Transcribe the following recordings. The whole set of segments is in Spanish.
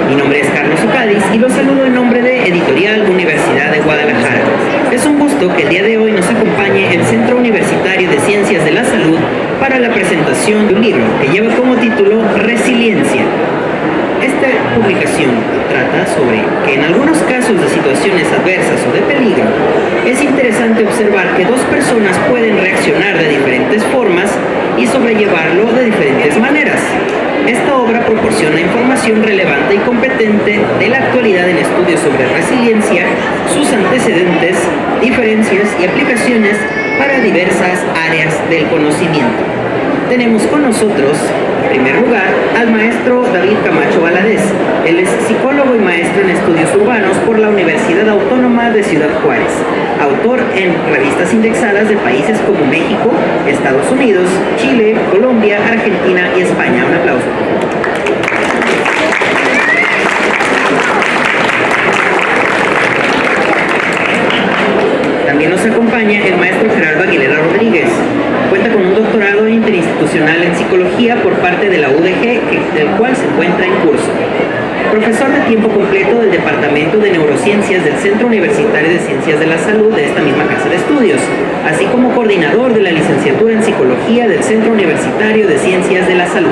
Mi nombre es Carlos Ocadiz y los saludo en nombre de Editorial Universidad de Guadalajara. Es un gusto que el día de hoy nos acompañe el Centro Universitario de Ciencias de la Salud para la presentación de un libro que lleva como título Resiliencia. Esta publicación trata sobre que en algunos casos de situaciones adversas o de peligro, es interesante observar que dos personas pueden reaccionar de diferentes formas y sobrellevarlo de diferentes maneras. Esta obra proporciona información relevante y competente de la actualidad en estudios sobre resiliencia, sus antecedentes, diferencias y aplicaciones para diversas áreas del conocimiento. Tenemos con nosotros, en primer lugar, al maestro David Camacho Valadez. Él es psicólogo y maestro en estudios urbanos por la Universidad Autónoma de Ciudad Juárez, autor en revistas indexadas de países como México, Estados Unidos, Chile, Colombia, Argentina y España. Un aplauso. También nos acompaña el maestro Gerardo Aguilera Rodríguez. Cuenta con un doctorado interinstitucional en psicología por parte de la UDG, del cual se encuentra en curso. Profesor de tiempo completo del Departamento de Neurociencias del Centro Universitario de Ciencias de la Salud de esta misma casa de estudios, así como coordinador de la licenciatura en Psicología del Centro Universitario de Ciencias de la Salud.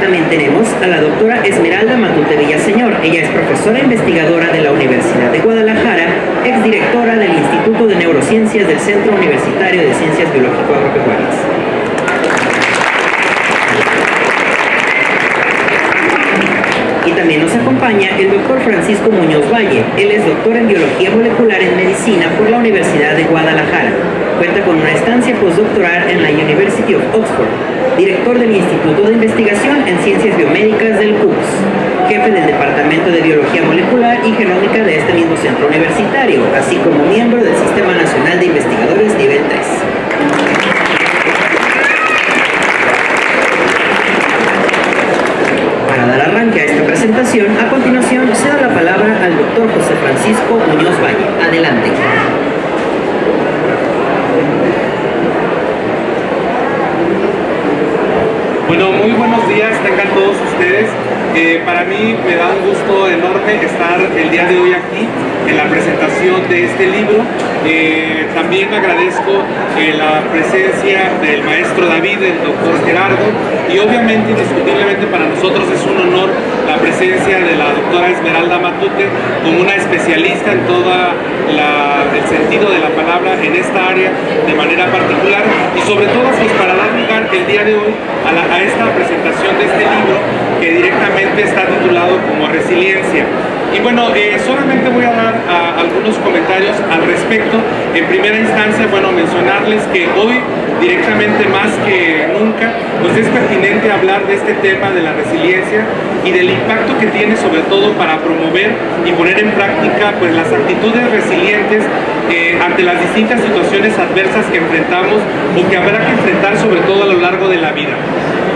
También tenemos a la doctora Esmeralda Matute Villaseñor. Ella es profesora investigadora de la Universidad de Guadalajara, exdirectora del Instituto de Neurociencias del Centro Universitario de Ciencias Biológico-Agropecuarias. Y también nos acompaña el doctor Francisco Muñoz Valle. Él es doctor en Biología Molecular en Medicina por la Universidad de Guadalajara. Cuenta con una estancia postdoctoral en la University of Oxford, director del Instituto de Investigación en Ciencias Biomédicas del CUCS, jefe del Departamento de Biología Molecular y Genómica de este mismo centro universitario, así como miembro del Sistema Nacional de Investigadores Nivel 3. Para dar arranque a esta presentación, a continuación cedo la palabra al doctor José Francisco Muñoz Valle. Adelante. Bueno, muy buenos días tengan todos ustedes. Para mí me da un gusto enorme estar el día de hoy aquí en la presentación de este libro. También agradezco la presencia del maestro David, del doctor Gerardo, y obviamente, indiscutiblemente para nosotros es un honor la presencia de la doctora Esmeralda Matute como una especialista en todo el sentido de la palabra en esta área de manera particular, y sobre todo pues, para dar lugar el día de hoy a esta presentación de este libro que directamente está titulado como Resiliencia. Y bueno, solamente voy a dar algunos comentarios al respecto. En primera instancia, bueno, mencionarles que hoy, directamente más que nunca, pues es pertinente hablar de este tema de la resiliencia y del impacto que tiene sobre todo para promover y poner en práctica pues las actitudes resilientes ante las distintas situaciones adversas que enfrentamos o que habrá que enfrentar sobre todo a lo largo de la vida.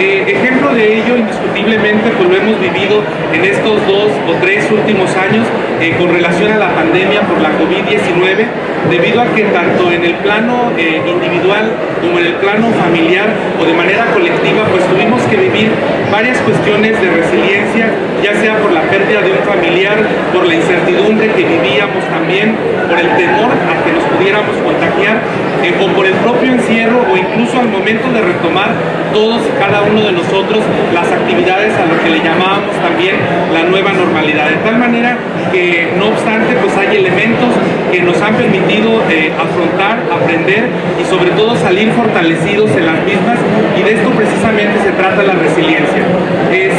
Ejemplo de ello, indiscutiblemente, pues lo hemos vivido en estos 2 o 3 últimos años con relación a la pandemia por la COVID-19, debido a que tanto en el plano individual como en el plano familiar o de manera colectiva, pues tuvimos que vivir varias cuestiones de resiliencia, ya sea por la pérdida de un familiar, por la incertidumbre que vivíamos también, por el temor a que nos pudiéramos contagiar, o por el propio encierro, o incluso al momento de retomar todos y cada uno de nosotros las actividades a lo que le llamábamos también la nueva normalidad. De tal manera que, no obstante, pues hay elementos que nos han permitido afrontar, aprender y sobre todo salir fortalecidos en las mismas, y de esto precisamente se trata la resiliencia.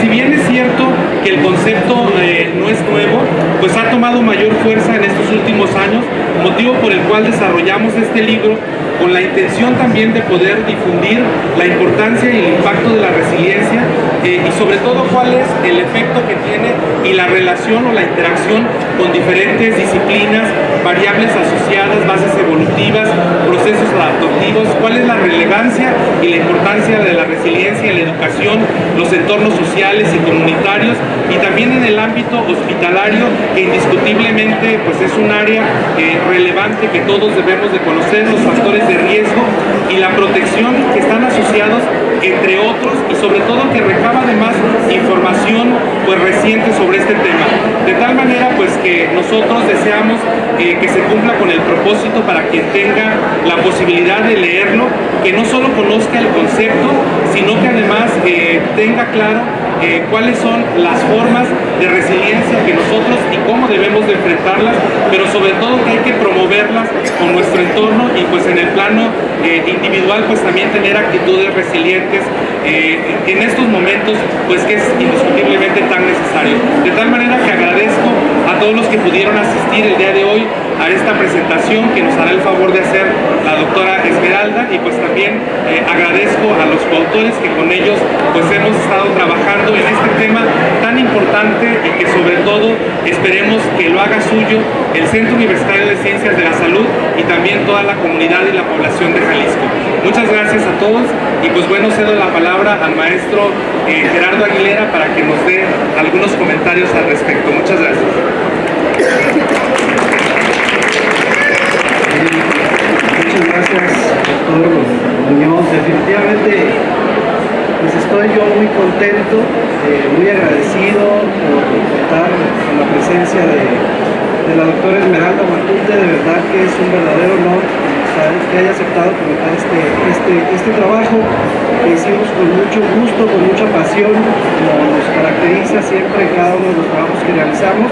Si bien es cierto que el concepto no es nuevo, pues ha tomado mayor fuerza en estos últimos años, motivo por el cual desarrollamos este libro con la intención también de poder difundir la importancia y el impacto de la resiliencia y sobre todo cuál es el efecto que tiene y la relación o la interacción con diferentes disciplinas, variables asociadas, bases evolutivas, procesos adaptativos, cuál es la relevancia y la importancia de la resiliencia en la educación, los entornos sociales y comunitarios, y también en el ámbito hospitalario, que indiscutiblemente pues es un área relevante que todos debemos de conocer, los factores de riesgo y la protección que están asociados, entre otros, y sobre todo que recaba además información pues reciente sobre este tema, de tal manera pues que nosotros deseamos que se cumpla con el propósito para quien tenga la posibilidad de leerlo, que no solo conozca el concepto, sino que además tenga claro cuáles son las formas de resiliencia que nosotros y cómo debemos de enfrentarlas, pero sobre todo que hay que promoverlas con nuestro entorno, y pues en el plano individual pues también tener actitudes resilientes en estos momentos pues que es indiscutiblemente tan necesario. De tal manera que agradezco a todos los que pudieron asistir el día de hoy a esta presentación que nos hará el favor de hacer la doctora Esmeralda, y pues también agradezco a los coautores que con ellos pues hemos estado trabajando en este tema tan importante, y que sobre todo esperemos que lo haga suyo el Centro Universitario de Ciencias de la Salud y también toda la comunidad y la población de Jalisco. Muchas gracias a todos, y pues bueno, cedo la palabra al maestro Gerardo Aguilera para que nos dé algunos comentarios al respecto. Muchas gracias. Muchas gracias, doctor Muñoz. Definitivamente pues estoy yo muy contento, muy agradecido por contar con la presencia de la doctora Esmeralda Matute. De verdad que es un verdadero honor que haya aceptado comentar este trabajo que hicimos con mucho gusto, con mucha pasión, como nos caracteriza siempre en cada uno de los trabajos que realizamos.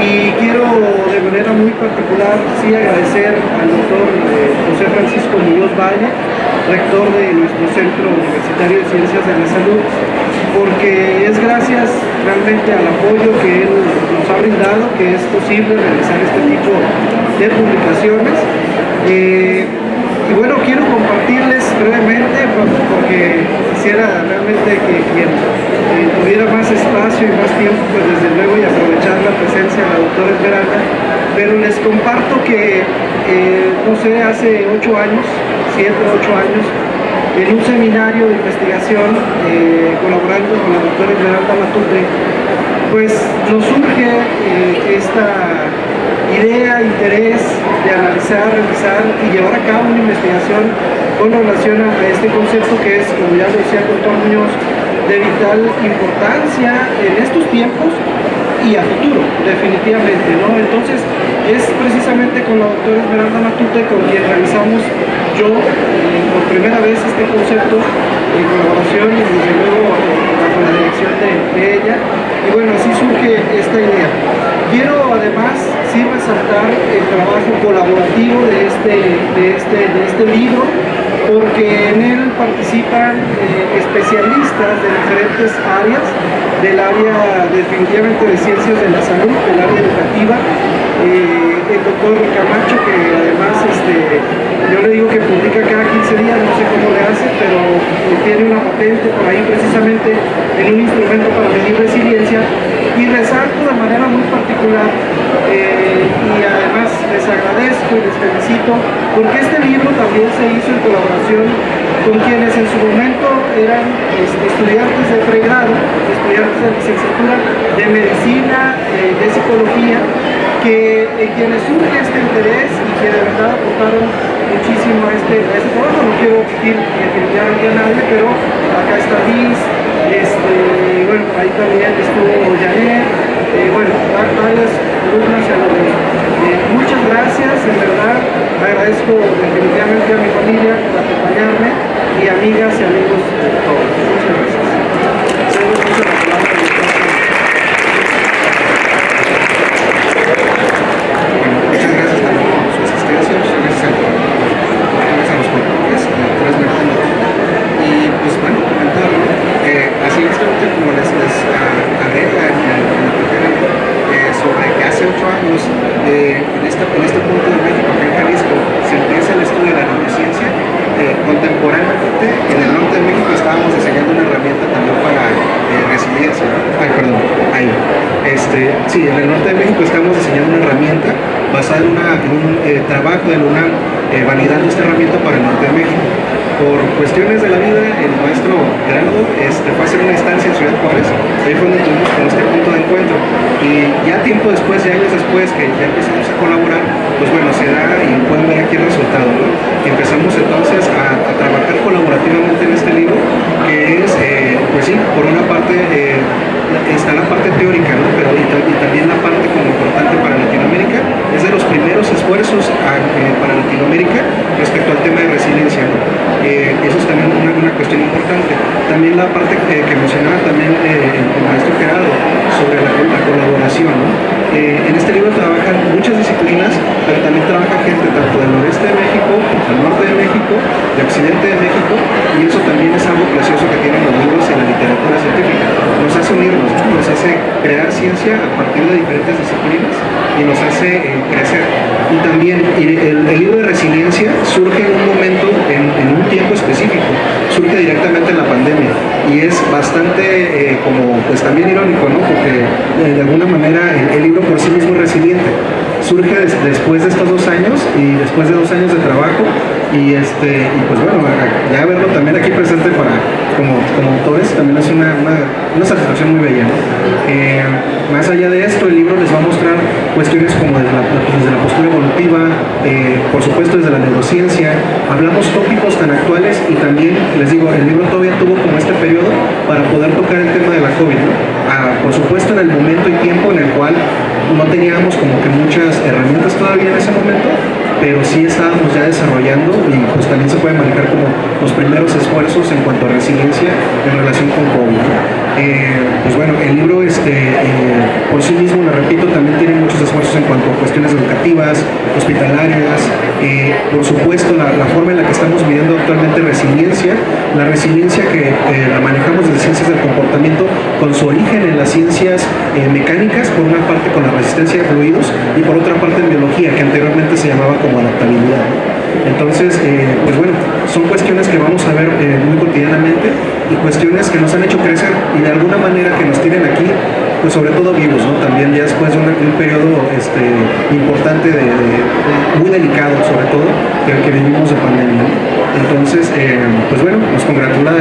Y quiero de manera muy particular sí agradecer al doctor José Francisco Muñoz Valle, rector de nuestro Centro Universitario de Ciencias de la Salud, porque es gracias realmente al apoyo que él nos ha brindado que es posible realizar este tipo de publicaciones. Y bueno, quiero compartirles brevemente, porque quisiera realmente que quien tuviera más espacio y más tiempo, pues desde luego, y aprovechar la presencia de la doctora Esmeralda, pero les comparto que, no sé, hace 8 años, 7 o 8 años, en un seminario de investigación, colaborando con la doctora Esmeralda Matute, pues nos surge esta idea, interés de analizar, revisar y llevar a cabo una investigación con relación a este concepto que es, como ya lo decía el doctor Muñoz, de vital importancia en estos tiempos y a futuro, definitivamente, ¿no? Entonces, es precisamente con la doctora Esmeralda Matute con quien realizamos yo por primera vez este concepto en colaboración y desde luego bajo la dirección de ella. Y bueno, así surge esta idea. Quiero además sí resaltar el trabajo colaborativo de este libro, porque en él participan especialistas de diferentes áreas, del área definitivamente de ciencias de la salud, del área educativa, el doctor Camacho, que además yo le digo que publica cada 15 días, no sé cómo le hace, pero tiene una patente por ahí precisamente en un instrumento para medir resiliencia, y resalto de manera muy particular y además les agradezco y les felicito porque este libro también se hizo en colaboración con quienes en su momento eran estudiantes de pregrado, estudiantes de licenciatura, de medicina, de psicología, que en quienes surge este interés y que de verdad aportaron muchísimo a este trabajo. No quiero omitir definitivamente a nadie, pero acá está Liz, bueno, ahí también estuvo Janet, bueno, varias alumnas y alumnos. Muchas gracias, en verdad, agradezco definitivamente a mi familia por acompañarme, y amigas y amigos de todos. Muchas gracias. Muchas gracias también por su asistencia, muchas gracias a los coautores, a la doctora Esmeralda. Y pues bueno, comentar, así exactamente como les agrega en la primera, sobre que hace 8 años en este punto de México, acá en Jalisco, se empieza el estudio de la neurociencia, contemplando contemporáneamente en el norte de México estábamos diseñando una herramienta también para resiliencia. Ay, perdón, ahí. Sí, en el norte de México estamos diseñando una herramienta basada en un trabajo de la UNAM validando esta herramienta para el norte de México. Por cuestiones de la vida, el maestro Gerardo fue a hacer una instancia en Ciudad Juárez, ahí fue donde tuvimos con este punto de encuentro. Y ya tiempo después, ya años después, que ya empezamos a colaborar, pues bueno, se da y pueden ver aquí el resultado, ¿no? Y empezamos entonces a trabajar colaborativamente en este libro, que es, pues sí, por una parte está la parte teórica, ¿no? Pero y también la parte como importante para Latinoamérica, es de los primeros esfuerzos para Latinoamérica respecto al tema de resiliencia, ¿no? Eso es también una cuestión importante. También la parte que mencionaba también el maestro Gerardo sobre la colaboración, ¿no? En este libro trabajan muchas disciplinas, pero también trabaja gente tanto del noreste de México, del norte de México, del occidente de México, y eso también es algo precioso que tienen los libros y la literatura científica. Nos hace unirnos, ¿no? Nos hace crear ciencia a partir de diferentes disciplinas y nos hace crecer. Y también el libro de resiliencia surge en un momento, en un tiempo específico, surge directamente en la pandemia y es bastante como pues también irónico, ¿no? Porque de alguna manera el libro por sí mismo es resiliente. Surge después de estos 2 años y después de 2 años de trabajo y pues bueno, ya verlo también aquí presente como autores también es una satisfacción muy bella, ¿no? Más allá de esto, el libro les va a mostrar cuestiones como desde la postura evolutiva, por supuesto desde la neurociencia, hablamos tópicos tan actuales y también, les digo, el libro todavía tuvo como este periodo para poder tocar el tema de la COVID, ¿no? Por supuesto en el momento y tiempo en el cual no teníamos como que muchas herramientas todavía en ese momento, pero sí estábamos ya desarrollando y pues también se puede manejar como los primeros esfuerzos en cuanto a resiliencia en relación con COVID, ¿no? Pues bueno, el libro por sí mismo, lo repito, también tiene muchos esfuerzos en cuanto a cuestiones educativas, hospitalarias, por supuesto la forma en la que estamos midiendo actualmente resiliencia, la resiliencia que la manejamos desde ciencias del comportamiento con su origen en las ciencias mecánicas, por una parte con la resistencia de fluidos y por otra parte en biología, que anteriormente se llamaba como adaptabilidad, ¿no? Entonces, pues bueno, son cuestiones que vamos a ver muy cotidianamente y cuestiones que nos han hecho crecer y de alguna manera que nos tienen aquí, pues sobre todo vivos, ¿no? También ya después de un periodo importante, muy delicado sobre todo, que vivimos de pandemia, ¿no? Entonces, pues bueno, nos congratula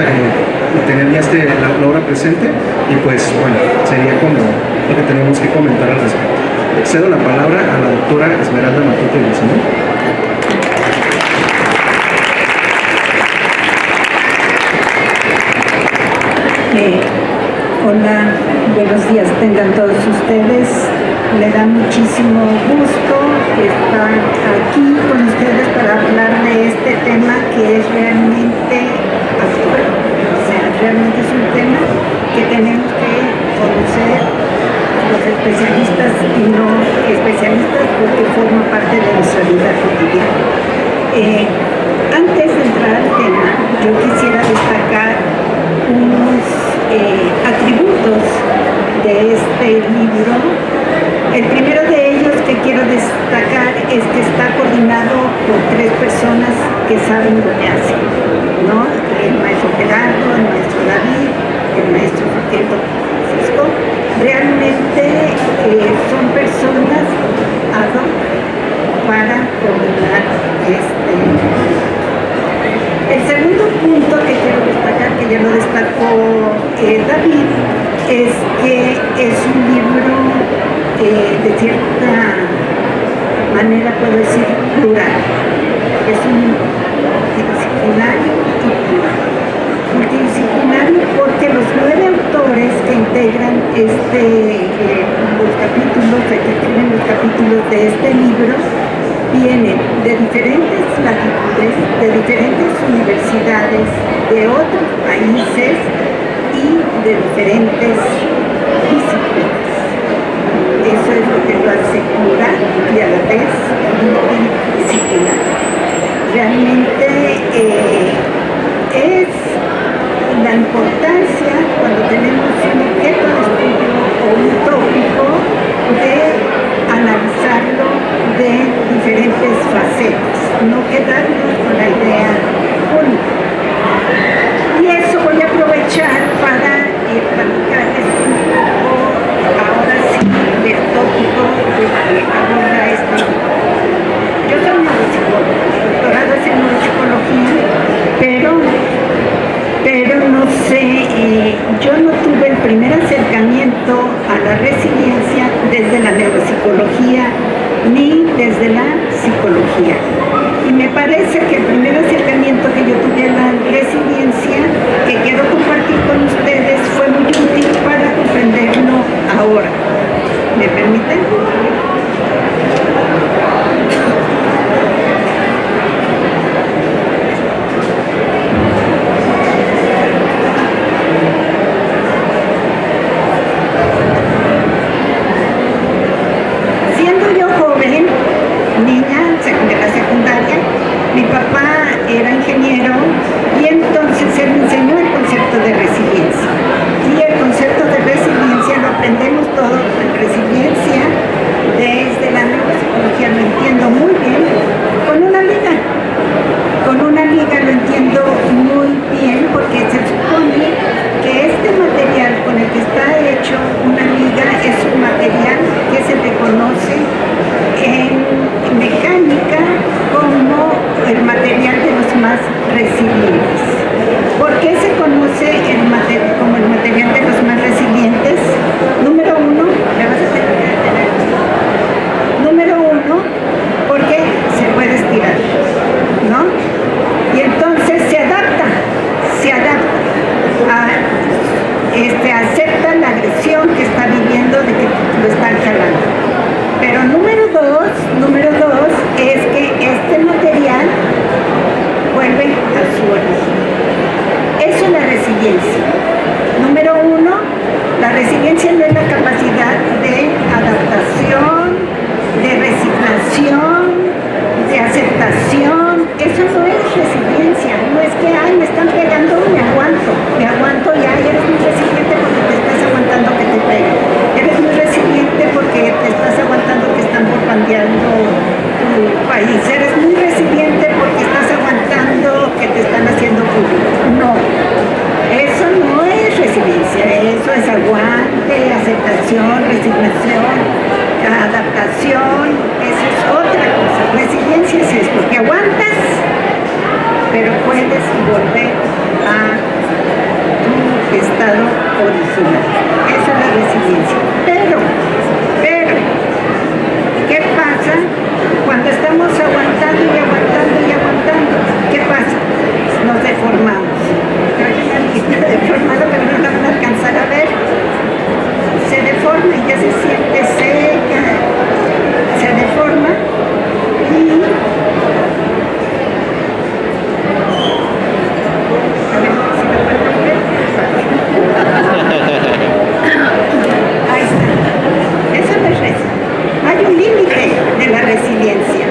tener ya la obra presente y pues bueno, sería como lo que tenemos que comentar al respecto. Cedo la palabra a la doctora Esmeralda Matute Guisa, ¿no? Hola, buenos días tengan todos ustedes. Me da muchísimo gusto estar aquí con ustedes para hablar de este tema que es realmente actual. O sea, realmente es un tema que tenemos que conocer los especialistas y no especialistas porque forma parte de nuestra vida cotidiana. Antes de entrar al tema, yo quisiera destacar unos atributos de este libro. El primero de ellos que quiero destacar es que está coordinado por 3 personas que saben lo que hacen, ¿no? El maestro Gerardo, el maestro David, el maestro Francisco. Realmente son personas ad hoc para coordinar este. El segundo punto que quiero destacar, que ya lo destacó David, es que es un libro de cierta manera, puedo decir, plural. Es un multidisciplinario y plural. Multidisciplinario porque los 9 autores que integran los capítulos, que escriben los capítulos de este libro, vienen de diferentes latitudes, de diferentes universidades, de otros países y de diferentes disciplinas. Eso es lo que lo hace plural y a la vez multidisciplinar. Realmente es la importancia cuando tenemos un objeto de estudio o un tópico de analizarlo de diferentes facetas, no quedarnos con la idea única. yo no tuve el primer acercamiento a la resiliencia desde la neuropsicología ni desde la psicología. Y me parece que el primer acercamiento que yo tuve a la resiliencia, que quiero compartir con ustedes, fue muy útil para comprenderlo ahora. ¿Me permiten? Siendo yo joven, niña de la secundaria, mi papá era ingeniero y entonces él me enseñó el concepto de resiliencia. Y el concepto de resiliencia lo aprendemos todos en resiliencia, desde la neuropsicología lo entiendo muy bien, con una liga. Con una liga lo entiendo muy bien porque se supone que este material con el que está hecho una liga es un material que se reconoce en mecánica como el material de los más resilientes. ¿Por qué se conoce como el material de los más resilientes? Número uno, ¿me vas a tener que detener? Número uno, porque se puede estirar, ¿no? Y entonces se adapta acepta la agresión que está viviendo de que lo están jalando. Pero número dos es que este material vuelve a su origen. Eso es la resiliencia. Número uno, la resiliencia no es la capacidad de adaptación, de resignación, de aceptación. Eso no es resiliencia, no es que, ay, me están pegando, me aguanto y ay, eres muy resiliente porque te estás aguantando que te peguen. Eres muy resiliente porque te estás aguantando que están bombardeando tu país. Eres muy resiliente porque estás aguantando que te están haciendo público. No, eso no es resiliencia, eso es aguante, aceptación, resignación, adaptación, eso es otra cosa. Resiliencia es esto, que aguantas, pero puedes volver a tu estado original. Eso es la resiliencia. Pero, ¿qué pasa cuando estamos aguantando y aguantando y aguantando? ¿Qué pasa? Nos deformamos. Traje una lista deformada, pero no la van a alcanzar a ver. Se deforma y ya se siente seca. Se deforma y a ver si lo pueden ver. Ahí está. Eso no es resiliencia. Hay un límite de la resiliencia.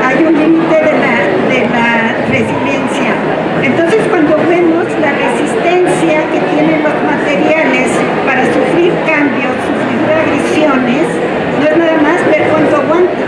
Hay un límite de la resiliencia. Entonces, cuando vemos la resistencia que tienen los materiales para sufrir cambios, sufrir agresiones, no es nada más ver cuánto aguanta,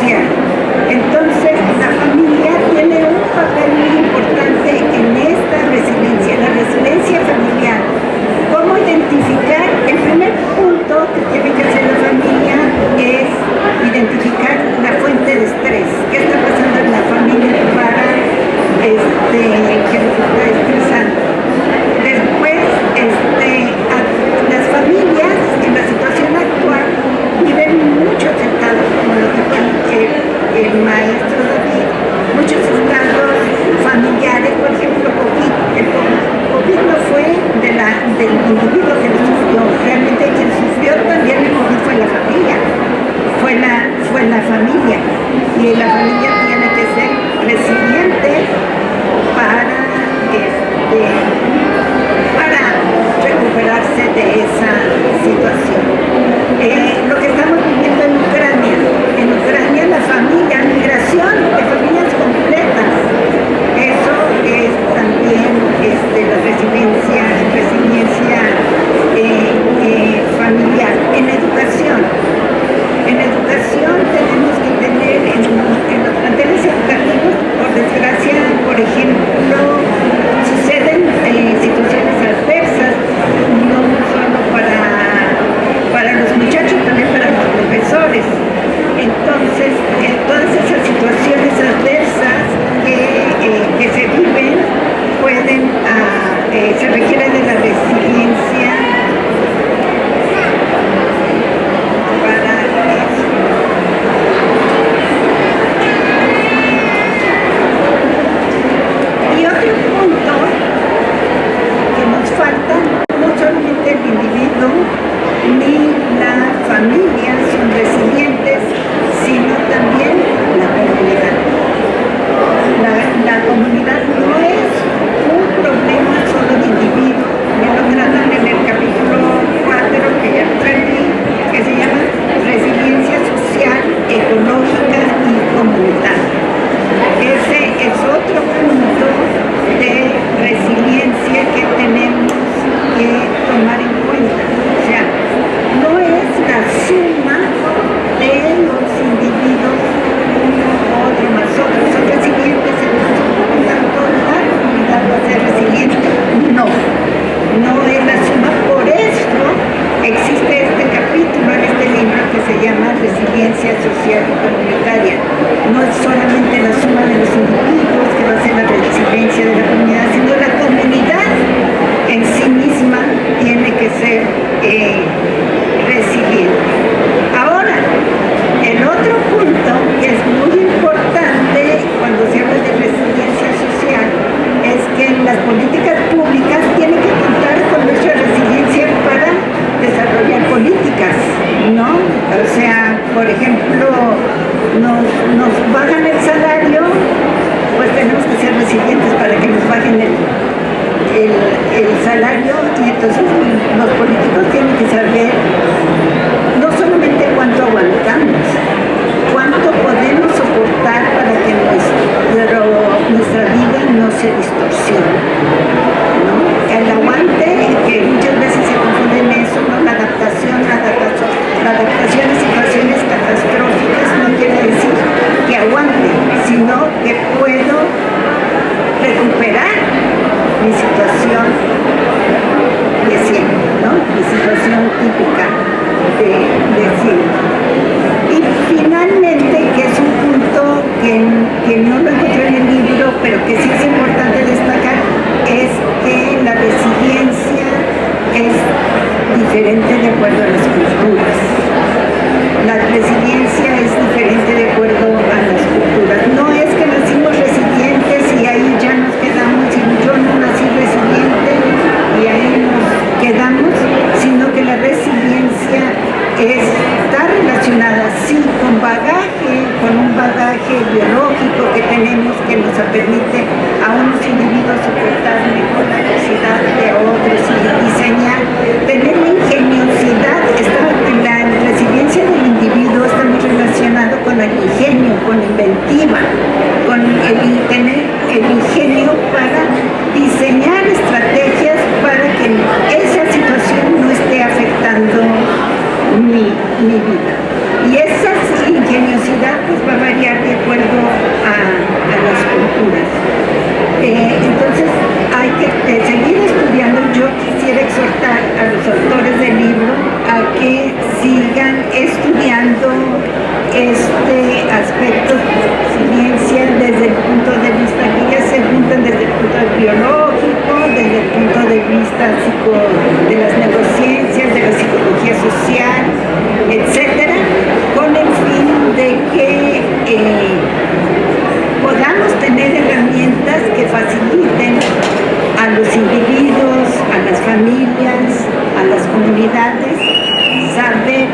social. Entonces, la familia tiene un papel muy importante en esta resiliencia, la resiliencia familiar. ¿Cómo identificar? El primer punto que tiene que hacer la familia es identificar la fuente de estrés. ¿Qué está pasando en la familia para que nos está estresando? Después, las familias en la situación actual viven muchos estados, como lo dijo el maestro David, muchos estados familiares, por ejemplo, COVID. El COVID no fue del individuo que lo sufrió, realmente quien sufrió también el COVID fue la familia, fue la familia, y la familia tiene que ser resiliente para recuperarse de esa situación. Lo que estamos viviendo en Ucrania la familia, migración de familias completas, eso es también la resiliencia familiar. En educación tenemos que tener en los planteles educativos, por desgracia, por ejemplo, suceden situaciones adversas, no solo para los muchachos, también para los profesores. Entonces, todas esas situaciones adversas que se viven se requiere de la resiliencia para eso. Y otro punto que nos falta, no solamente el individuo ni la familia son resilientes, sino también la comunidad. La comunidad no es un problema solo de individuos, me lo tratan en el capítulo 4 que ya traí, que se llama Resiliencia Social, Ecológica y Comunitaria. Ese es otro punto de resiliencia que tenemos que tomar en cuenta. O sea, no es la suma de los individuos, uno, otro más otro, son resilientes, entonces por lo tanto la comunidad va a ser resiliente. No es la suma. Por eso existe este capítulo en este libro que se llama Resiliencia Social y Comunitaria. No es solamente la suma de los individuos que va a ser la resiliencia de la comunidad, sino la comunidad en sí misma tiene que ser resiliente. Ahora, el otro punto que es muy importante cuando se habla de resiliencia social es que las políticas públicas tienen que contar con nuestra resiliencia para desarrollar políticas, ¿no? O sea, por ejemplo, nos bajan el salario, pues tenemos que ser resilientes para que nos bajen el salario, y entonces los políticos tienen que saber no solamente cuánto aguantamos, cuánto podemos soportar para que nuestra vida no se distorsione, ¿no? El aguante, que muchas veces se confunde en eso, ¿no? La adaptación a situaciones catastróficas no quiere decir que aguante, sino que puedo recuperar mi situación de siempre, ¿no? Mi situación típica de siempre. Y finalmente, que es un punto que no lo encontré en el libro, pero que sí es importante destacar, es que la resiliencia es diferente de acuerdo a las culturas. La resiliencia es diferente de acuerdo a las culturas. No es que nacimos resilientes y ahí ya nos quedamos, y yo no nací resiliente y ahí nos quedamos, sino que la resiliencia está relacionada, sí, con un bagaje biológico que tenemos, que nos permite a unos individuos soportar mejor la adversidad de otros y diseñar, tener la ingeniosidad. La resiliencia del individuo está muy relacionado con el ingenio, con la inventiva, con tener el ingenio para diseñar estrategias para que esa situación no esté afectando mi vida. Y esa ingeniosidad pues va a familias, a las comunidades, saber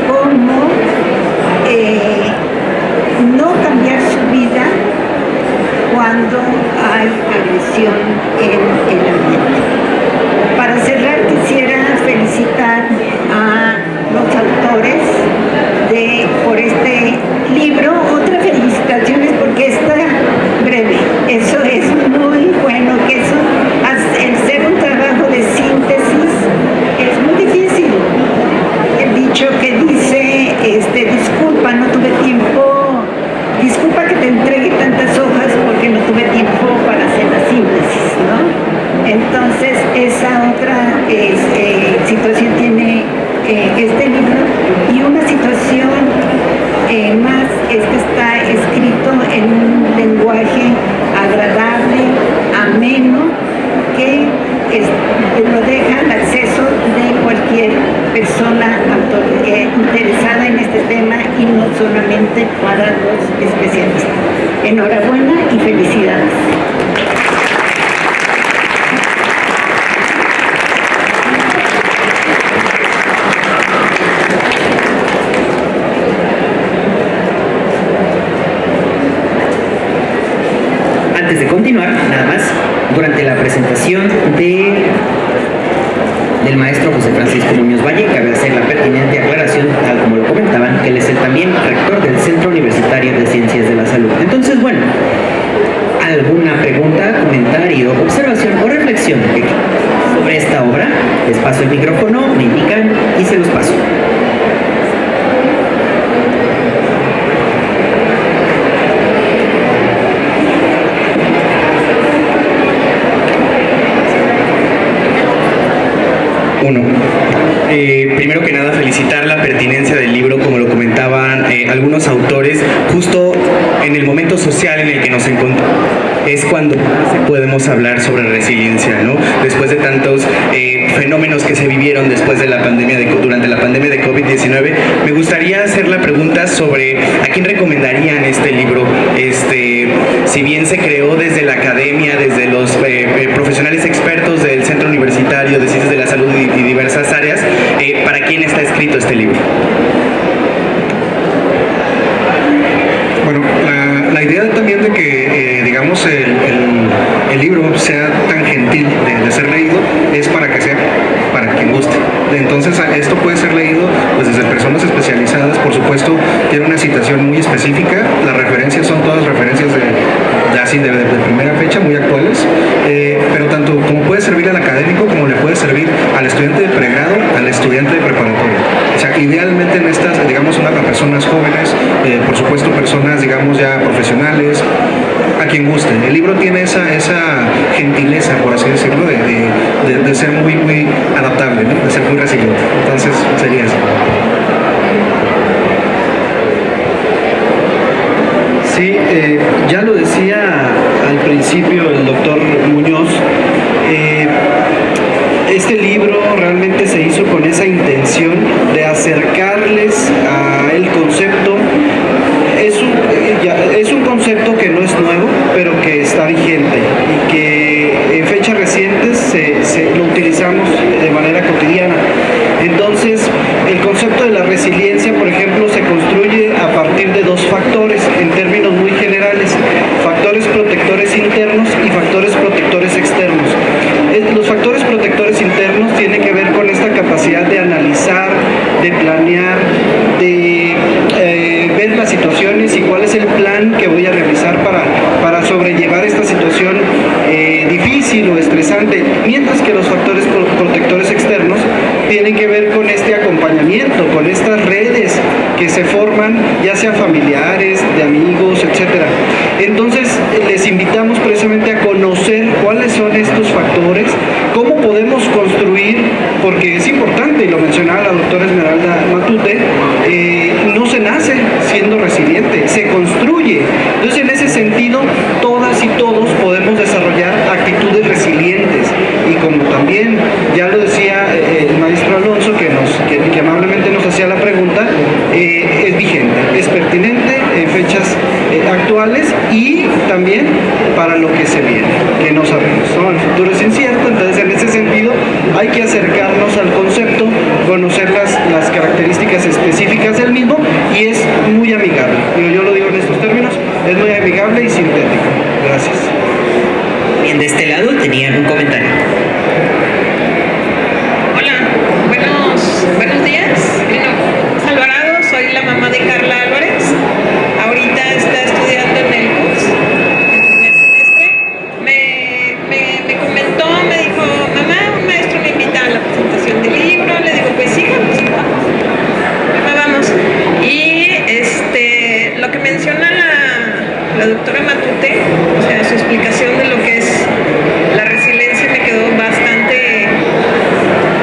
cómo no cambiar su vida cuando hay agresión en el ambiente. Para cerrar, quisiera felicitar a los autores por este libro. Otra felicitación es porque está breve. Eso es muy bueno, que eso, el ser un trabajo de síntesis es muy difícil. El dicho que dice, disculpa, no tuve tiempo, disculpa que te entregue tantas hojas porque no tuve tiempo para hacer la síntesis, ¿no? Entonces, esa otra situación tiene este libro, y una situación más es que está escrito en un lenguaje agradable, ameno, que lo deja al acceso de cualquier persona interesada en este tema, y no solamente para los especialistas. Enhorabuena y felicidades. Antes de continuar, nada más, durante la presentación del maestro José Francisco Muñoz Valle, cabe hacer la pertinente aclaración, tal como lo comentaban, que él es también rector del Centro Universitario de Ciencias de la Salud. Entonces, bueno, ¿alguna pregunta, comentario, observación o reflexión sobre esta obra? Les paso el micrófono, me indican y se los paso. Primero que nada, felicitar la pertinencia del libro, como lo comentaban algunos autores, justo en el momento social en el que nos encontramos. Es cuando podemos hablar sobre resiliencia, ¿no? Después de tantos fenómenos que se vivieron después de la pandemia durante la pandemia de COVID-19, me gustaría hacer la pregunta sobre a quién recomendarían este libro. Si bien se creó desde la academia, desde los profesionales expertos del Centro Universitario de Ciencias de la Salud y diversas áreas, ¿para quién está escrito este libro? Bueno, la idea también de que, digamos, el libro sea tan gentil de ser leído es para que sea para quien guste. Entonces, esto puede ser leído pues, desde personas especializadas, por supuesto, tiene una citación muy específica, las referencias son todas referencias de primera fecha, muy actuales, pero tanto como puede servir al académico como le puede servir al estudiante de pregrado, al estudiante de preparatoria. O sea, idealmente en estas, digamos, a personas jóvenes, por supuesto personas, digamos, ya profesionales, a quien guste. El libro tiene esa gentileza, por así decirlo, de ser muy, muy adaptable, ¿no? De ser muy resiliente. Entonces, sería eso. Sí, ya lo decía al principio el doctor Muñoz, este libro realmente se hizo con esa intención de acercarles a el concepto. Es un concepto que no es nuevo, pero que está vigente y que en fechas recientes lo utilizamos de manera cotidiana. Entonces, el concepto de la resiliencia, por ejemplo, se construye a partir de dos factores, en términos muy generales: factores protectores internos y factores protectores externos. Los factores protectores internos tienen que ver con esta capacidad de analizar, de planear, de ver las situaciones y cuál es el plan que voy a realizar para sobrellevar esta situación difícil o estresante, mientras que los factores protectores externos tienen que ver con este acompañamiento, con estas redes que se forman, ya sean familiares, de amigos, etcétera. Entonces, les invitamos precisamente a conocer cuáles son estos factores, cómo podemos construir, porque es importante, y lo mencionaba la doctora Esmeralda Matute, no se nace siendo resiliente, se construye. Entonces, en ese sentido, todas y todos podemos desarrollar actitudes resilientes. Y como también ya lo decía el maestro Alonso, que amablemente nos hacía la pregunta, es vigente, es pertinente en fechas actuales y también para lo que se viene, que no sabemos, ¿no? El futuro es incierto, entonces en ese sentido hay que acercarnos al concepto, conocer las características específicas del mismo, y es muy amigable. Yo lo digo en estos términos, es muy amigable y sintético. Gracias. Bien, de este lado tenían un comentario. Hola, buenos días. Bueno, Alvarado, soy la mamá de Carla Álvarez. Ahorita está estudiando en el curso, en el semestre. Me comentó, me dijo, mamá, un maestro me invita a la presentación del libro. Le digo, pues hija, pues vamos. Y lo que menciona la doctora Matute, o sea, su explicación de lo que es la resiliencia me quedó bastante,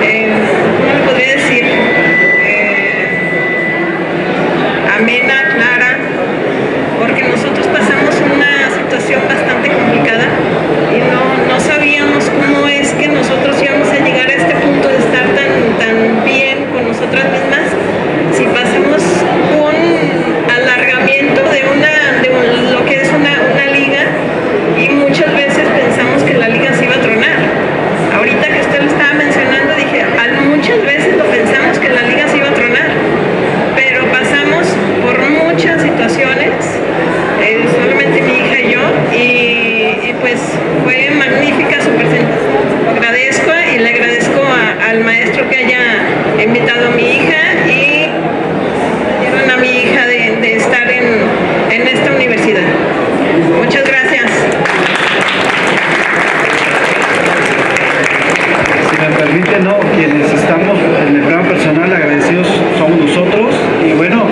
¿cómo le podría decir? Amena, clara, porque nosotros pasamos una situación bastante complicada y no sabíamos cómo es que nosotros íbamos a llegar a este punto de estar tan bien con nosotras mismas si pasamos un alargamiento de lo que es una liga, y muchas veces pensamos que la liga se iba a tronar. Ahorita que usted lo estaba mencionando, dije, muchas veces lo pensamos que la liga se iba a tronar, pero pasamos por muchas situaciones, solamente mi hija y yo, y pues fue magnífica su presentación. Lo agradezco y le agradezco al maestro que haya invitado a mi hija y dieron a mi hija de estar en esta universidad. Muchas gracias. Si me permite, no, quienes estamos en el plano personal agradecidos somos nosotros, y bueno,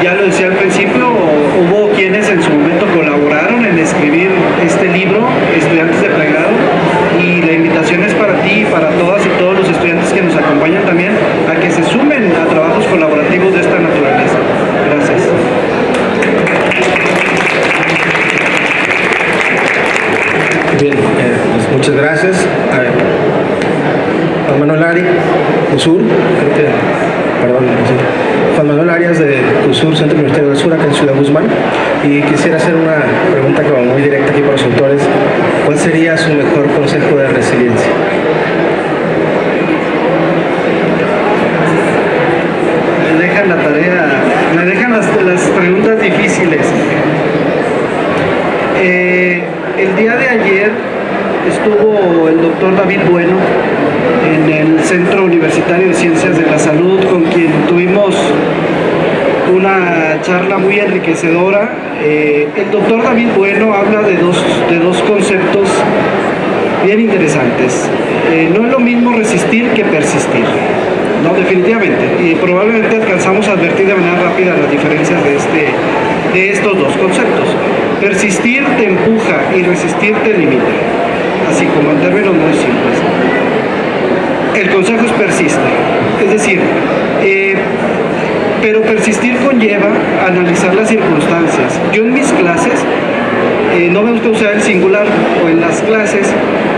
ya lo decía al principio, hubo quienes en su momento colaboraron en escribir este libro, estudiantes de pregrado, y la invitación es para ti y para todas y todos los estudiantes que nos acompañan también a que se sumen a trabajos colaborativos de esta naturaleza. Gracias. Bien, pues muchas gracias. A ver, Juan Manuel Ari, CUSUR, creo que, perdón, sí. Juan Manuel Arias de CUSUR, Centro Universitario del Sur, acá en Ciudad Guzmán, y quisiera hacer una pregunta que va muy directa aquí para los autores. ¿Cuál sería su mejor consejo de resiliencia? Me dejan la tarea, me dejan las preguntas difíciles. El día de ayer estuvo el doctor David Bueno en el Centro Universitario de Ciencias de la Salud, con quien tuvimos una charla muy enriquecedora. El doctor David Bueno habla de dos conceptos bien interesantes. No es lo mismo resistir que persistir. No, definitivamente. Y probablemente alcanzamos a advertir de manera rápida las diferencias de estos dos conceptos. Persistir te empuja y resistir te limita. Así como en términos muy simples. El consejo es persiste. Es decir, pero persistir conlleva analizar las circunstancias. Yo en mis clases, no me gusta usar el singular, o en las clases,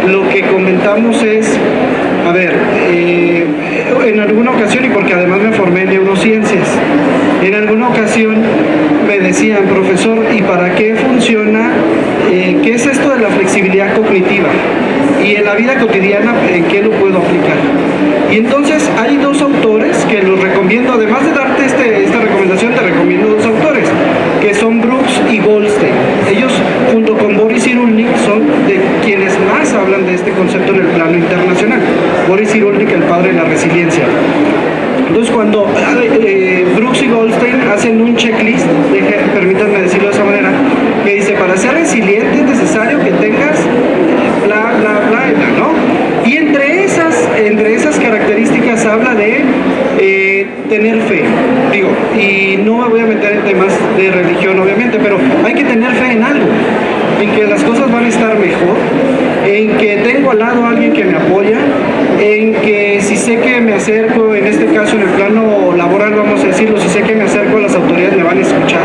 lo que comentamos es, a ver, en alguna ocasión, y porque además me formé en neurociencias, en alguna ocasión me decían, profesor, ¿y para qué funciona? ¿Qué es esto de la flexibilidad cognitiva? Y en la vida cotidiana, ¿en qué lo puedo aplicar? Y entonces hay dos autores que los recomiendo, además de darte esta recomendación, te recomiendo dos autores, que son Brooks y Goldstein. Ellos, junto con Boris Cyrulnik, son de quienes más hablan de este concepto en el plano internacional. Boris Cyrulnik, el padre de la resiliencia. Entonces, cuando Brooks y Goldstein hacen un checklist, permítanme decirlo de esa manera, que dice, para ser resiliente es necesario que tengas bla, bla, bla, bla, ¿no? Y entre esas características habla de tener fe. Digo, y no me voy a meter en temas de religión, obviamente, pero hay que tener fe en algo, en que las cosas van a estar mejor, en que tengo al lado a alguien que me apoya, en que si sé que me acerco, en este caso en el plano laboral, vamos a decirlo, si sé que me acerco a las autoridades me van a escuchar.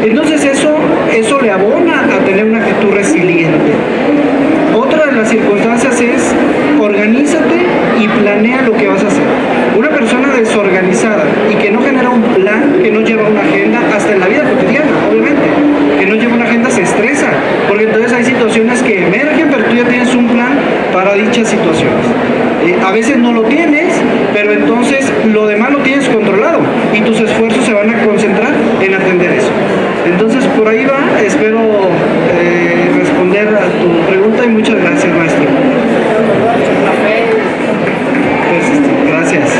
Entonces eso le abona a tener una actitud resiliente. Otra de las circunstancias es organízate y planea lo que vas a hacer. Una persona desorganizada y que no genera un plan, que no lleva una agenda, hasta en la vida cotidiana, obviamente, para dichas situaciones. A veces no lo tienes, pero entonces lo demás lo tienes controlado y tus esfuerzos se van a concentrar en atender eso. Entonces por ahí va, espero responder a tu pregunta y muchas gracias, maestro. Pues, gracias.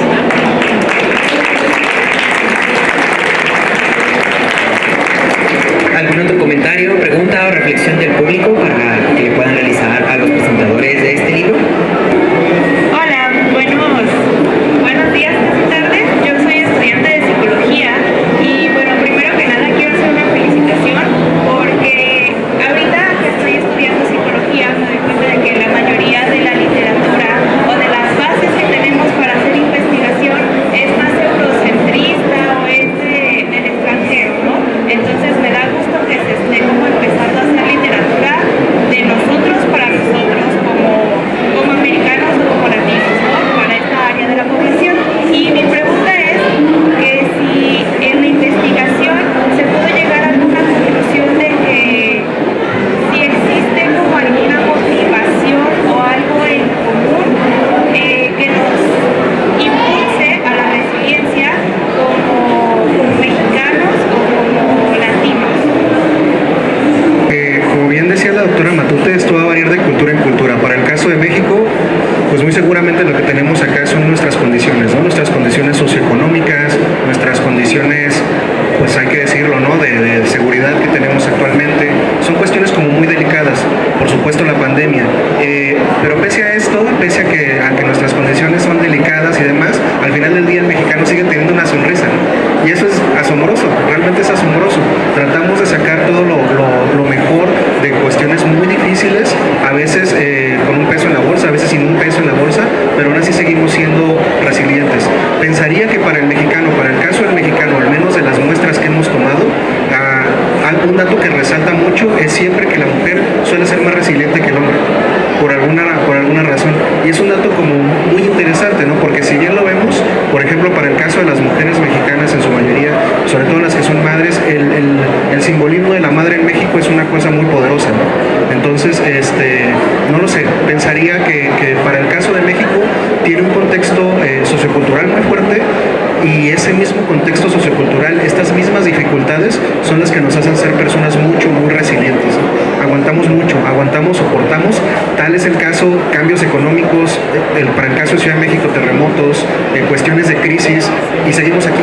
¿Algún otro comentario, pregunta o reflexión del público para que le puedan realizar a los presentadores de este libro? Hola, buenos días, buenas tardes. Yo soy estudiante de psicología y bueno, primero que nada quiero hacer una felicitación porque ahorita que estoy estudiando psicología me doy cuenta de que la mayoría de la literatura o de las bases que tenemos para hacer investigación es más eurocentrista o es del extranjero, ¿no? Entonces me da gusto que se esté como empezando a hacer literatura de nosotros para nosotros como americanos o como latinos, ¿no? Para esta área de la población. Y mi pregunta es que si en la investigación se pudo llegar a alguna conclusión de que si existe como alguna motivación o algo en común que nos impulse a la resiliencia como mexicanos o como latinos. Como bien decía la doctora Matute, esto va a variar de cultura en cultura. Para el caso de México, pues muy seguramente lo que tenemos acá son nuestras condiciones, ¿no? Nuestras condiciones socioeconómicas, nuestras condiciones, pues hay que decirlo, ¿no? De seguridad que tenemos actualmente. Son cuestiones como muy delicadas, por supuesto la pandemia. Pero pese a esto, pese a que nuestras condiciones son delicadas y demás, al final del día el mexicano sigue teniendo una sonrisa, ¿no? Y eso es asombroso, realmente es asombroso. Tratamos de sacar todo lo mejor de cuestiones muy difíciles, a veces con un peso en la bolsa, a veces sin un peso en la bolsa, pero aún así seguimos siendo resilientes. Pensaría que para el mexicano, para el caso del mexicano, al menos de las muestras que hemos tomado, un dato que resalta mucho es siempre que la mujer suele ser más resiliente que el hombre, por alguna razón. Y es un dato como muy interesante, ¿no? Porque si bien lo vemos, por ejemplo, para el caso de las mujeres mexicanas en su mayoría, sobre todo las que son madres, el simbolismo de la madre en México es una cosa muy poderosa, ¿no? Entonces, no lo sé, pensaría que para el caso de México tiene un contexto sociocultural muy fuerte, y ese mismo contexto sociocultural, estas mismas dificultades son las que nos hacen ser personas muy resilientes, ¿no? Aguantamos mucho, soportamos. Tal es el caso, cambios económicos, para el caso de Ciudad de México, terremotos, cuestiones de crisis, y seguimos aquí.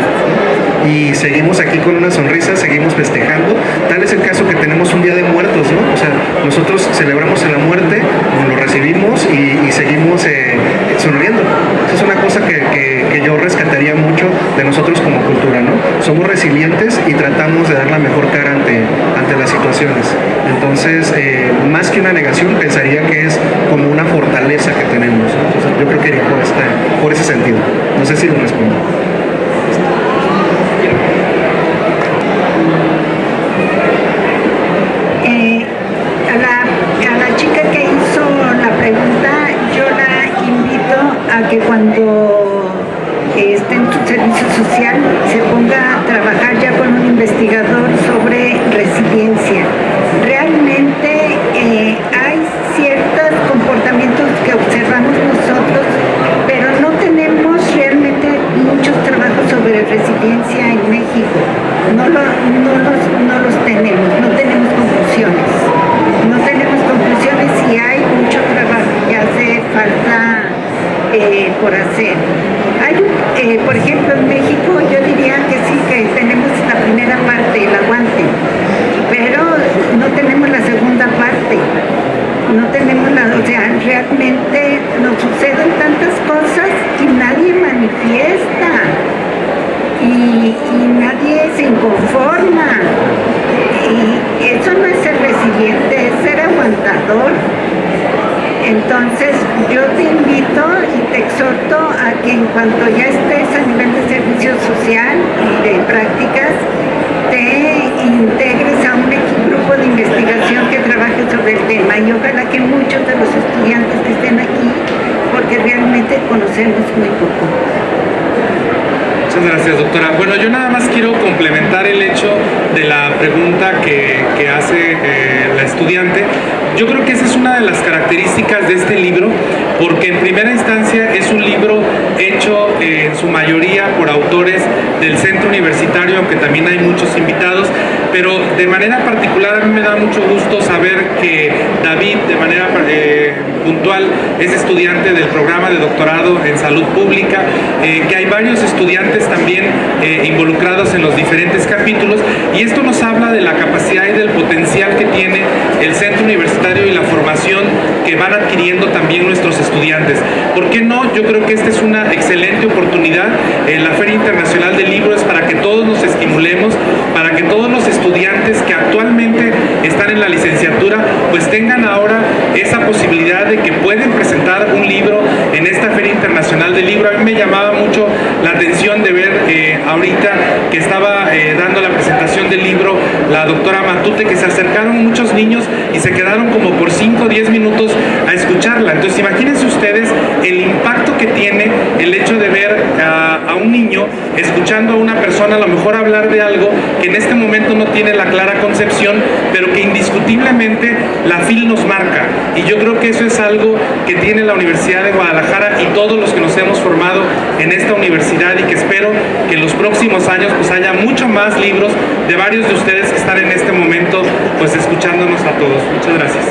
Y seguimos aquí con una sonrisa, seguimos festejando. Tal es el caso que tenemos un Día de Muertos, ¿no? O sea, nosotros celebramos la muerte, lo recibimos y seguimos sonriendo. Esa es una cosa que yo rescataría mucho de nosotros como cultura, ¿no? Somos resilientes y tratamos de dar la mejor cara ante las situaciones. Entonces, más que una negación, pensaría que es como una fortaleza que tenemos. Entonces, yo creo que iría por ese sentido. No sé si lo respondo. A la chica que hizo la pregunta, yo la invito a que cuando esté en su servicio social se ponga a trabajar ya con un investigador sobre resiliencia. Realmente hay ciertos comportamientos que observamos nosotros, pero no tenemos realmente muchos trabajos sobre resiliencia en México. No los tenemos, no tenemos conclusiones. No tenemos conclusiones y hay mucho trabajo que hace falta por hacer. Por ejemplo, en México yo diría que sí, que tenemos la primera parte, el aguante, pero no tenemos la segunda parte. No tenemos o sea, realmente nos suceden tantas cosas y nadie manifiesta. Y nadie se inconforma. Y eso no es ser resiliente, es ser aguantador. Entonces yo te invito y te exhorto a que en cuanto ya estés a nivel de servicio social y de prácticas, te integres a un grupo de investigación que trabaje sobre el tema, y ojalá que muchos de los estudiantes que estén aquí, porque realmente conocemos muy poco. Muchas gracias, doctora. Bueno, yo nada más quiero complementar el hecho de la pregunta que hace la estudiante estudiante. Yo creo que esa es una de las características de este libro, porque en primera instancia es un libro hecho en su mayoría por autores del centro universitario, aunque también hay muchos invitados, pero de manera particular a mí me da mucho gusto saber que David, de manera puntual, es estudiante del programa de doctorado en salud pública, que hay varios estudiantes también involucrados en los diferentes capítulos, y esto nos habla de la capacidad y del potencial que tiene el centro universitario y la formación que van adquiriendo también nuestros estudiantes. ¿Por qué no? Yo creo que esta es una excelente oportunidad. La Feria Internacional del Libro es para que todos nos estimulemos, para que todos los estudiantes que actualmente están en la licenciatura pues tengan ahora esa posibilidad de que pueden presentar un libro en esta Feria Internacional del Libro. A mí me llamaba mucho la atención de ver ahorita que estaba dando la presentación del libro la doctora Matute, que se acercaron muchos niños y se quedaron como por 5 o 10 minutos a escucharla. Entonces imagínense ustedes el impacto que tiene el hecho de ver a un niño escuchando a una persona a lo mejor hablar de algo que en este momento no tiene la clara concepción, pero que indiscutiblemente la FIL nos marca. Y yo creo que eso es algo que tiene la Universidad de Guadalajara y todos los que nos hemos formado en esta universidad, y que espero que en los próximos años pues haya mucho más libros de varios de ustedes que están en este momento pues escuchándonos a todos. Muchas gracias.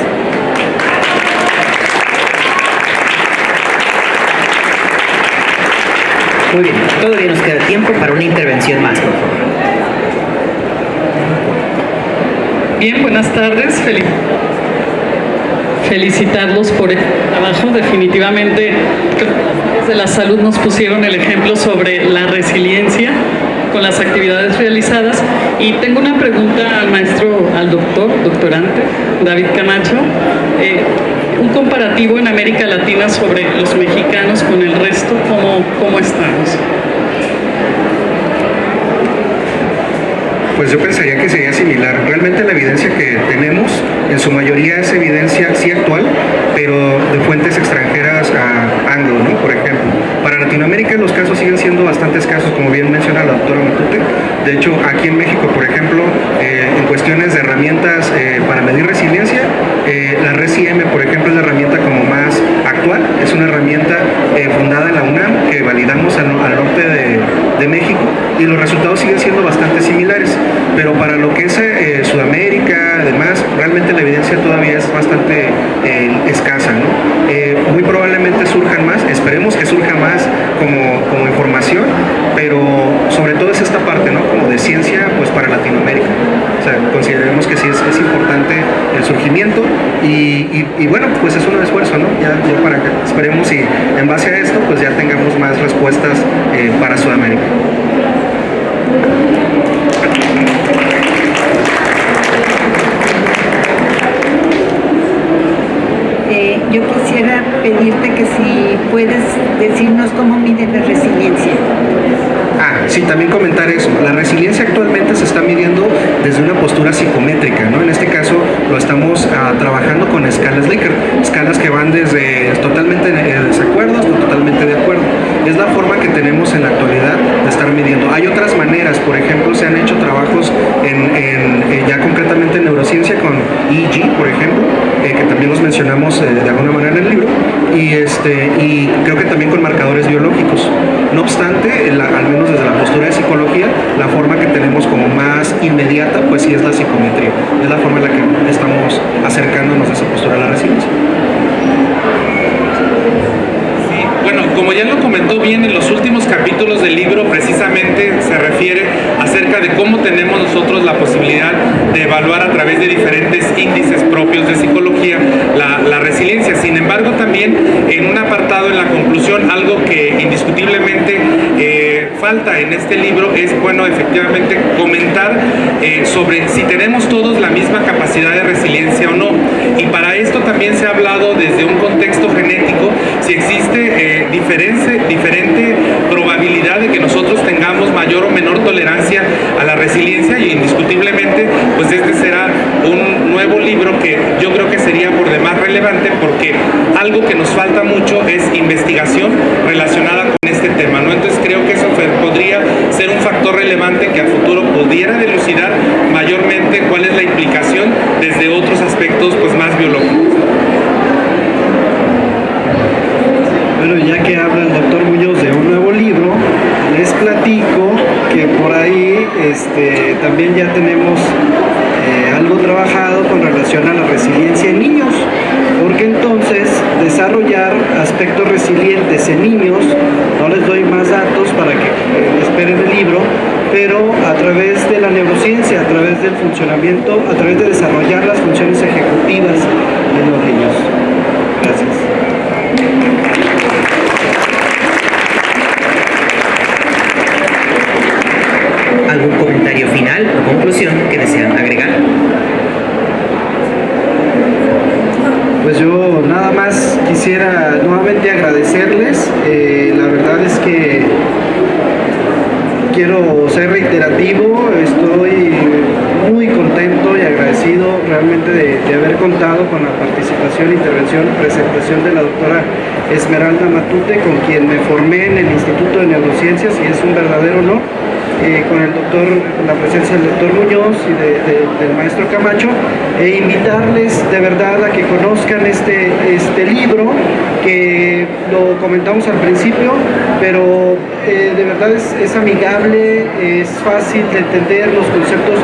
Muy bien, todavía nos queda tiempo para una intervención más, por favor. Bien, buenas tardes. Felicitarlos por el trabajo. Definitivamente, creo que las áreas de la salud nos pusieron el ejemplo sobre la resiliencia con las actividades realizadas. Y tengo una pregunta al maestro, al doctorante David Camacho. Un comparativo en América Latina sobre los mexicanos con el resto, ¿cómo estamos? Pues yo pensaría que sería similar. Realmente la evidencia que tenemos, en su mayoría es evidencia sí actual, pero de fuentes extranjeras a anglo, ¿no? Por ejemplo, para Latinoamérica los casos siguen siendo bastante escasos, como bien menciona la doctora Matute. De hecho, aquí en México, por ejemplo, en cuestiones de herramientas para medir resiliencia, la RESIM, por ejemplo, es la herramienta como más actual. Es una herramienta fundada en la UNAM, que validamos al norte de México, y los resultados siguen siendo bastante similares. Pero para lo que es Sudamérica, además, realmente la evidencia todavía es bastante escasa, ¿no? Muy probablemente surjan más, esperemos que surja más como información, pero sobre todo es esta parte, ¿no? Como de ciencia, pues para Latinoamérica. O sea, consideremos que sí es importante el surgimiento y bueno, pues es un esfuerzo, ¿no? Ya para que esperemos y en base a esto, pues ya tengamos más respuestas para Sudamérica. Yo quisiera pedirte que si puedes decirnos cómo mide la resiliencia. Sí, también comentar eso. La resiliencia actualmente se está midiendo desde una postura psicométrica, ¿no? En este caso lo estamos trabajando con escalas Likert, escalas que van desde totalmente de desacuerdo hasta totalmente de acuerdo. Es la forma que tenemos en la actualidad de estar midiendo. Hay otras maneras, por ejemplo, se han hecho trabajos ya concretamente en neurociencia con EEG, por ejemplo, que también los mencionamos de alguna manera en el libro, y creo que también con marcadores biológicos. No obstante, al menos desde la postura de psicología, la forma que tenemos como más inmediata, pues sí es la psicometría. Es la forma en la que estamos acercándonos a esa postura de la resiliencia. Bueno, como ya lo comentó bien en los últimos capítulos del libro, precisamente se refiere acerca de cómo tenemos nosotros la posibilidad de evaluar a través de diferentes índices propios de psicología la resiliencia. Sin embargo, también en un apartado en la conclusión, algo que indiscutiblemente falta en este libro es, bueno, efectivamente comentar sobre si tenemos todos la misma capacidad de resiliencia o no. Y para esto también se ha hablado desde un contexto genético, si existe diferente probabilidad de que nosotros tengamos mayor o menor tolerancia a la resiliencia, y indiscutiblemente pues este será un nuevo libro que yo creo que sería por demás relevante, porque algo que nos falta mucho es investigación relacionada con este tema, ¿no? Entonces creo que eso podría ser un factor relevante que a futuro pudiera dilucidar mayormente cuál es la implicación desde otros aspectos pues más biológicos. Bueno, ya que habla el doctor Muñoz de un nuevo libro, les platico que por ahí también ya tenemos algo trabajado con relación a la resiliencia en niños, porque entonces desarrollar aspectos resilientes en niños, no les doy más datos para que esperen el libro, pero a través de la neurociencia, a través del funcionamiento, a través de desarrollar las funciones ejecutivas en los niños. Gracias. ¿Algún comentario final o conclusión que desean agregar? Pues yo nada más quisiera nuevamente agradecerles. La verdad es que quiero ser reiterativo, estoy muy contento y agradecido realmente de haber contado con la participación, intervención y presentación de la doctora Esmeralda Matute, con quien me formé en el Instituto de Neurociencias, y es un verdadero honor. Con la presencia del doctor Muñoz y del maestro Camacho, e invitarles de verdad a que conozcan este libro, que lo comentamos al principio, pero de verdad es amigable, es fácil de entender, los conceptos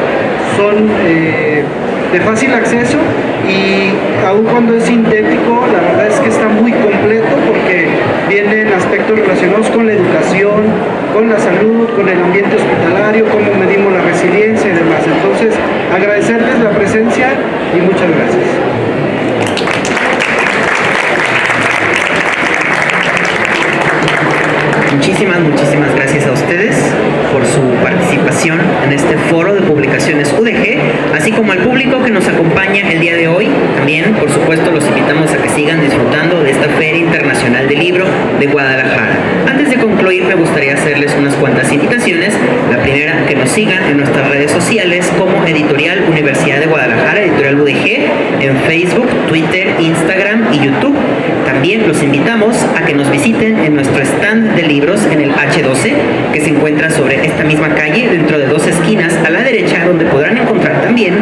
son de fácil acceso, y aun cuando es sintético, la verdad es que está muy completo, porque vienen aspectos relacionados con la educación, con la salud, con el ambiente hospitalario, cómo medimos la resiliencia y demás. Entonces, agradecerles la presencia y muchas gracias. Muchísimas gracias a ustedes por su participación en este foro de publicaciones UDG, así como al público que nos acompaña el día de hoy. También, por supuesto, los invitamos a que sigan disfrutando de esta Feria Internacional del Libro de Guadalajara. Antes de concluir, me gustaría hacerles unas cuantas invitaciones. La primera, que nos sigan en nuestras redes sociales como Editorial Universidad de Guadalajara, Editorial UDG, en Facebook, Twitter, Instagram y YouTube. También los invitamos a que nos visiten en nuestro stand de libros en el H12, que se encuentra sobre esta misma calle, dentro de dos esquinas a la derecha, donde podrán encontrar también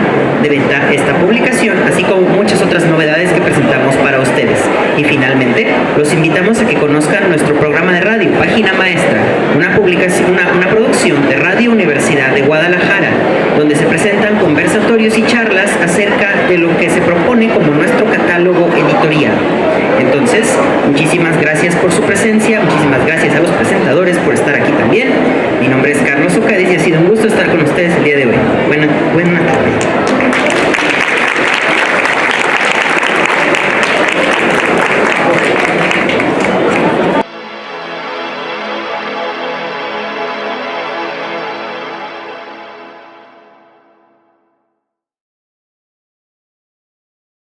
de venta esta publicación, así como muchas otras novedades que presentamos para ustedes. Y finalmente, los invitamos a que conozcan nuestro programa de radio, Página Maestra, una producción de Radio Universidad de Guadalajara, donde se presentan conversatorios y charlas acerca de lo que se propone como nuestro catálogo editorial. Entonces, muchísimas gracias por su presencia, muchísimas gracias a los presentadores por estar aquí también. Mi nombre es Carlos Ocadi.